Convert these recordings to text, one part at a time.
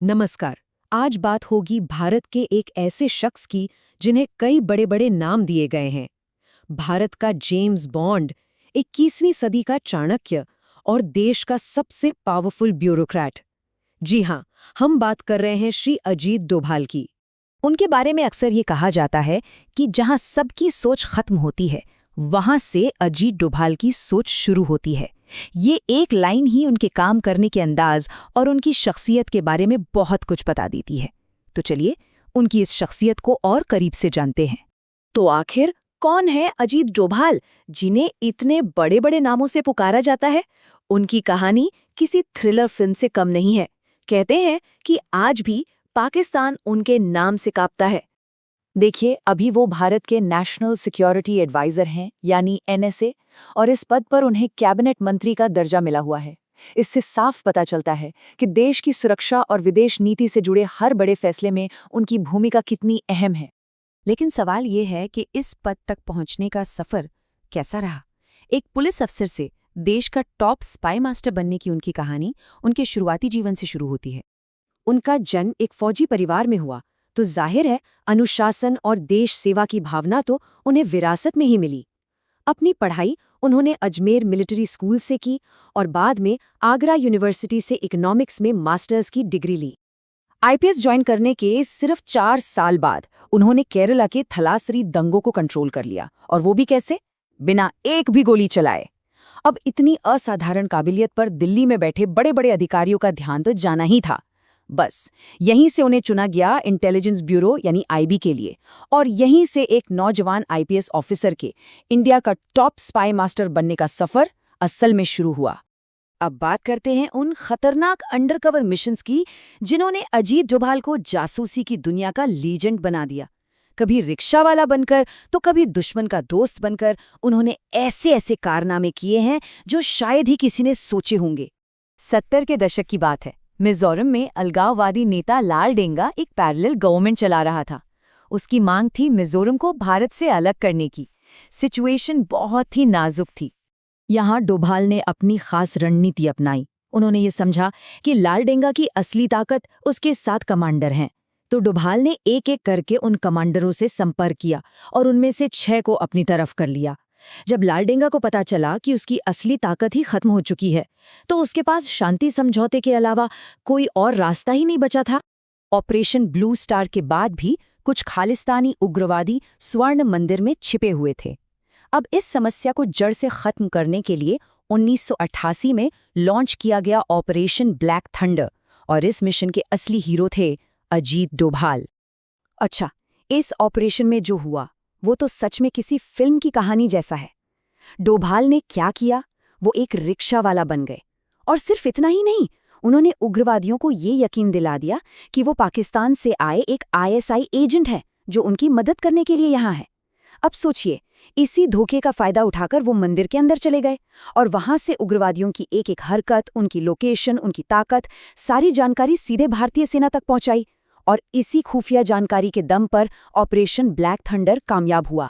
नमस्कार। आज बात होगी भारत के एक ऐसे शख्स की जिन्हें कई बड़े बड़े नाम दिए गए हैं। भारत का जेम्स बॉन्ड, 21वीं सदी का चाणक्य और देश का सबसे पावरफुल ब्यूरोक्रेट। जी हाँ, हम बात कर रहे हैं श्री अजीत डोभाल की। उनके बारे में अक्सर ये कहा जाता है कि जहां सबकी सोच खत्म होती है, वहां से अजीत डोभाल की सोच शुरू होती है। ये एक लाइन ही उनके काम करने के अंदाज और उनकी शख्सियत के बारे में बहुत कुछ बता देती है। तो चलिए, उनकी इस शख्सियत को और करीब से जानते हैं। तो आखिर कौन है अजीत डोभाल, जिन्हें इतने बड़े बड़े नामों से पुकारा जाता है? उनकी कहानी किसी थ्रिलर फिल्म से कम नहीं है। कहते हैं कि आज भी पाकिस्तान उनके नाम से कांपता है। देखिए, अभी वो भारत के नेशनल सिक्योरिटी एडवाइजर हैं, यानी एनएसए, और इस पद पर उन्हें कैबिनेट मंत्री का दर्जा मिला हुआ है। इससे साफ पता चलता है कि देश की सुरक्षा और विदेश नीति से जुड़े हर बड़े फैसले में उनकी भूमिका कितनी अहम है। लेकिन सवाल ये है कि इस पद तक पहुंचने का सफर कैसा रहा? एक पुलिस अफसर से देश का टॉप स्पाई मास्टर बनने की उनकी कहानी उनके शुरुआती जीवन से शुरू होती है। उनका जन्म एक फौजी परिवार में हुआ, तो जाहिर है अनुशासन और देश सेवा की भावना तो उन्हें विरासत में ही मिली। अपनी पढ़ाई उन्होंने अजमेर मिलिट्री स्कूल से की और बाद में आगरा यूनिवर्सिटी से इकोनॉमिक्स में मास्टर्स की डिग्री ली। आईपीएस ज्वाइन करने के सिर्फ 4 साल बाद उन्होंने केरला के थलासरी दंगों को कंट्रोल कर लिया, और वो भी कैसे? बिना एक भी गोली चलाए। अब इतनी असाधारण काबिलियत पर दिल्ली में बैठे बड़े बड़े अधिकारियों का ध्यान तो जाना ही था। बस यहीं से उन्हें चुना गया इंटेलिजेंस ब्यूरो यानी आईबी के लिए, और यहीं से एक नौजवान आईपीएस ऑफिसर के इंडिया का टॉप स्पाई मास्टर बनने का सफर असल में शुरू हुआ। अब बात करते हैं उन खतरनाक अंडरकवर मिशंस की, जिन्होंने अजीत डोभाल को जासूसी की दुनिया का लीजेंड बना दिया। कभी रिक्शा वाला बनकर तो कभी दुश्मन का दोस्त बनकर उन्होंने ऐसे ऐसे कारनामे किए हैं जो शायद ही किसी ने सोचे होंगे। 70 के दशक की बात है। मिजोरम में अलगाववादी नेता लाल डेंगा एक पैरेलल गवर्नमेंट चला रहा था। उसकी मांग थी मिजोरम को भारत से अलग करने की। सिचुएशन बहुत ही नाजुक थी। यहाँ डोभाल ने अपनी खास रणनीति अपनाई। उन्होंने ये समझा कि लाल डेंगा की असली ताकत उसके 7 कमांडर हैं। तो डोभाल ने एक एक करके उन कमांडरों से संपर्क किया और उनमें से 6 को अपनी तरफ कर लिया। जब लाल डेंगा को पता चला कि उसकी असली ताकत ही खत्म हो चुकी है, तो उसके पास शांति समझौते के अलावा कोई और रास्ता ही नहीं बचा था। ऑपरेशन ब्लू स्टार के बाद भी कुछ खालिस्तानी उग्रवादी स्वर्ण मंदिर में छिपे हुए थे। अब इस समस्या को जड़ से खत्म करने के लिए 1988 में लॉन्च किया गया ऑपरेशन ब्लैक थंडर, और इस मिशन के असली हीरो थे अजीत डोभाल। अच्छा, इस ऑपरेशन में जो हुआ वो तो सच में किसी फिल्म की कहानी जैसा है। डोभाल ने क्या किया? वो एक रिक्शा वाला बन गए, और सिर्फ इतना ही नहीं, उन्होंने उग्रवादियों को ये यकीन दिला दिया कि वो पाकिस्तान से आए एक आईएसआई एजेंट है जो उनकी मदद करने के लिए यहाँ है। अब सोचिए, इसी धोखे का फायदा उठाकर वो मंदिर के अंदर चले गए और वहां से उग्रवादियों की एक एक हरकत, उनकी लोकेशन, उनकी ताकत, सारी जानकारी सीधे भारतीय सेना तक पहुंचाई। और इसी खुफिया जानकारी के दम पर ऑपरेशन ब्लैक थंडर कामयाब हुआ।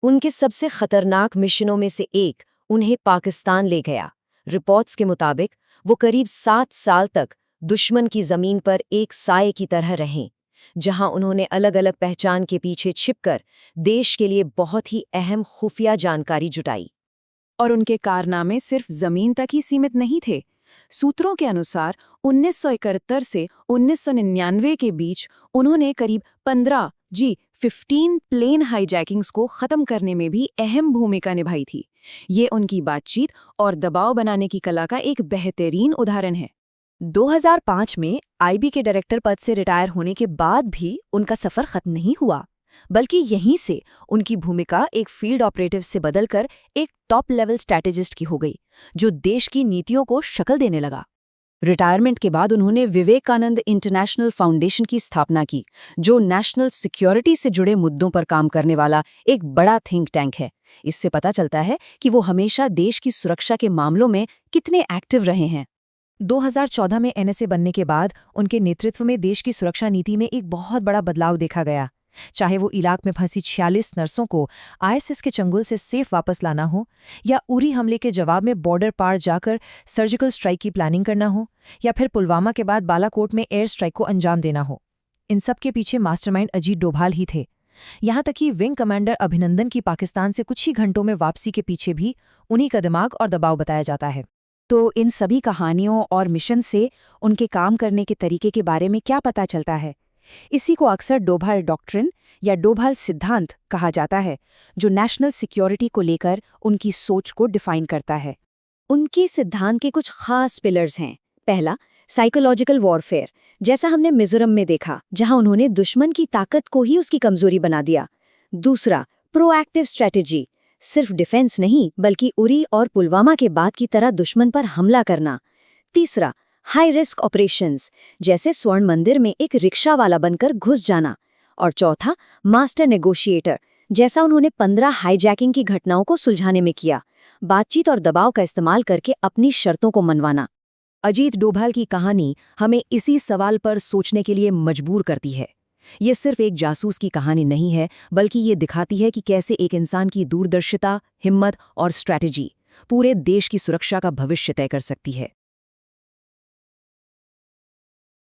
उनके सबसे खतरनाक मिशनों में से एक उन्हें पाकिस्तान ले गया। रिपोर्ट्स के मुताबिक वो करीब 7 साल तक दुश्मन की जमीन पर एक साये की तरह रहे, जहां उन्होंने अलग अलग पहचान के पीछे छिपकर देश के लिए बहुत ही अहम खुफिया जानकारी जुटाई। और उनके कारनामे सिर्फ जमीन तक ही सीमित नहीं थे। सूत्रों के अनुसार 1971 से 1999 के बीच उन्होंने करीब 15 प्लेन हाईजैकिंग्स को खत्म करने में भी अहम भूमिका निभाई थी। ये उनकी बातचीत और दबाव बनाने की कला का एक बेहतरीन उदाहरण है। 2005 में आईबी के डायरेक्टर पद से रिटायर होने के बाद भी उनका सफर खत्म नहीं हुआ, बल्कि यहीं से उनकी भूमिका एक फील्ड ऑपरेटिव से बदलकर एक टॉप लेवल स्ट्रैटेजिस्ट की हो गई, जो देश की नीतियों को शक्ल देने लगा। रिटायरमेंट के बाद उन्होंने विवेकानंद इंटरनेशनल फाउंडेशन की स्थापना की, जो नेशनल सिक्योरिटी से जुड़े मुद्दों पर काम करने वाला एक बड़ा थिंक टैंक है। इससे पता चलता है कि वो हमेशा देश की सुरक्षा के मामलों में कितने एक्टिव रहे हैं। 2014 में एनएसए बनने के बाद उनके नेतृत्व में देश की सुरक्षा नीति में एक बहुत बड़ा बदलाव देखा गया। चाहे वो इराक में फंसी 46 नर्सों को आईएसआईएस के चंगुल से सेफ वापस लाना हो, या उरी हमले के जवाब में बॉर्डर पार जाकर सर्जिकल स्ट्राइक की प्लानिंग करना हो, या फिर पुलवामा के बाद बालाकोट में एयर स्ट्राइक को अंजाम देना हो। इन सब के पीछे मास्टरमाइंड अजीत डोभाल ही थे। यहाँ तक कि विंग कमांडर अभिनंदन की पाकिस्तान से कुछ ही घंटों में वापसी के पीछे भी उन्हीं का दिमाग और दबाव बताया जाता है। तो इन सभी कहानियों और मिशन से उनके काम करने के तरीके के बारे में क्या पता चलता है? इसी को अक्सर डोभाल डॉक्ट्रिन या डोभाल सिद्धांत कहा जाता है, जो नेशनल सिक्योरिटी को लेकर उनकी सोच को डिफाइन करता है। उनके सिद्धांत के कुछ खास पिलर्स हैं। पहला, साइकोलॉजिकल वॉरफेयर, जैसा हमने मिजोरम में देखा, जहां उन्होंने दुश्मन की ताकत को ही उसकी कमजोरी बना दिया। दूसरा, प्रोएक्टिव स्ट्रेटेजी, सिर्फ डिफेंस नहीं बल्कि उरी और पुलवामा के बाद की तरह दुश्मन पर हमला करना। तीसरा, हाई रिस्क ऑपरेशंस, जैसे स्वर्ण मंदिर में एक रिक्शा वाला बनकर घुस जाना। और चौथा, मास्टर नेगोशिएटर, जैसा उन्होंने 15 हाईजैकिंग की घटनाओं को सुलझाने में किया, बातचीत और दबाव का इस्तेमाल करके अपनी शर्तों को मनवाना। अजीत डोभाल की कहानी हमें इसी सवाल पर सोचने के लिए मजबूर करती है। ये सिर्फ एक जासूस की कहानी नहीं है, बल्कि ये दिखाती है कि कैसे एक इंसान की दूरदर्शिता, हिम्मत और स्ट्रैटेजी पूरे देश की सुरक्षा का भविष्य तय कर सकती है।